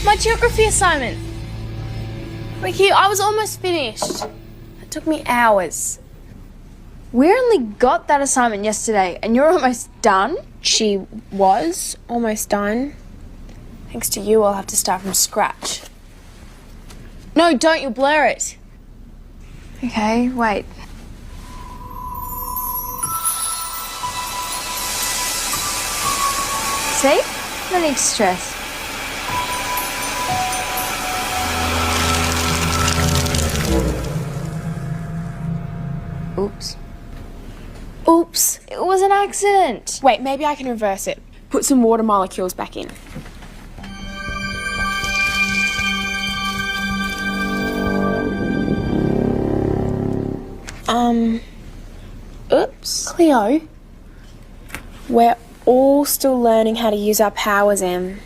My geography assignment. Ricky, I was almost finished. It took me hours. We only got that assignment yesterday and you're almost done? She was almost done. Thanks to you, I'll have to start from scratch. No, don't, you'll blur it. Okay, wait. See? No need to stress. Oops. Oops. It was an accident. Wait, maybe I can reverse it. Put some water molecules back in. Oops. Cleo, we're all still learning how to use our powers, Em.